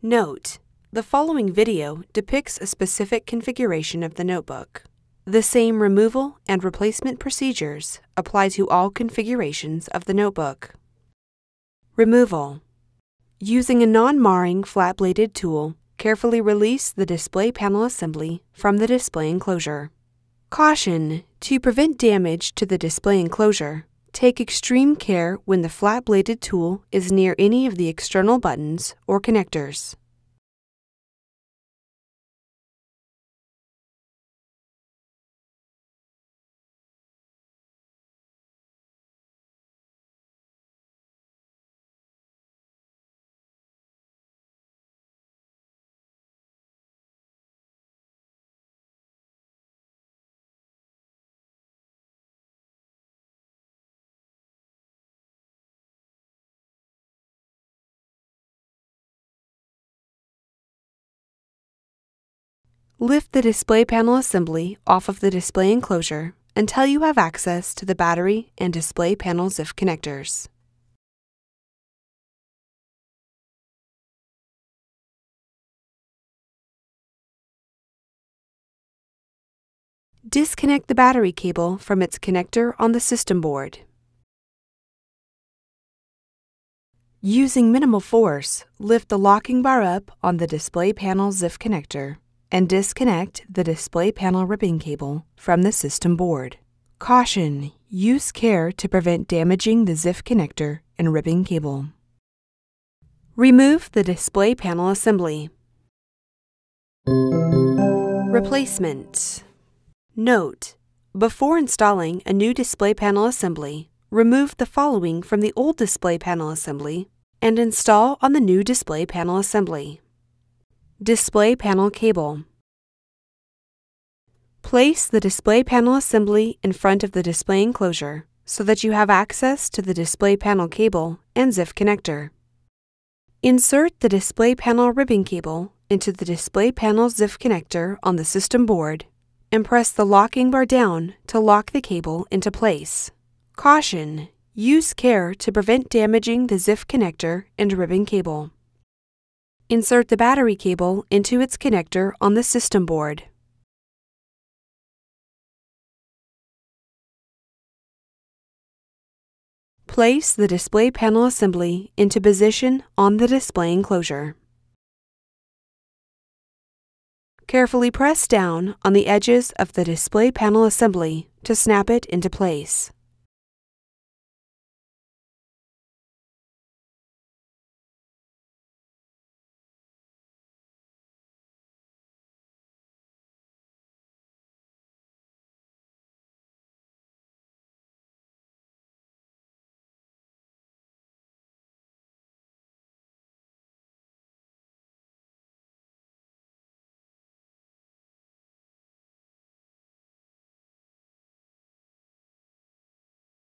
Note: the following video depicts a specific configuration of the notebook. The same removal and replacement procedures apply to all configurations of the notebook. Removal. Using a non-marring flat-bladed tool, carefully release the display panel assembly from the display enclosure. Caution: to prevent damage to the display enclosure, take extreme care when the flat-bladed tool is near any of the external buttons or connectors. Lift the display panel assembly off of the display enclosure until you have access to the battery and display panel ZIF connectors. Disconnect the battery cable from its connector on the system board. Using minimal force, lift the locking bar up on the display panel ZIF connector and disconnect the display panel ribbon cable from the system board. Caution: use care to prevent damaging the ZIF connector and ribbon cable. Remove the display panel assembly. Replacement. Note: before installing a new display panel assembly, remove the following from the old display panel assembly and install on the new display panel assembly. Display panel cable. Place the display panel assembly in front of the display enclosure so that you have access to the display panel cable and ZIF connector. Insert the display panel ribbon cable into the display panel ZIF connector on the system board and press the locking bar down to lock the cable into place. Caution: use care to prevent damaging the ZIF connector and ribbon cable. Insert the battery cable into its connector on the system board. Place the display panel assembly into position on the display enclosure. Carefully press down on the edges of the display panel assembly to snap it into place.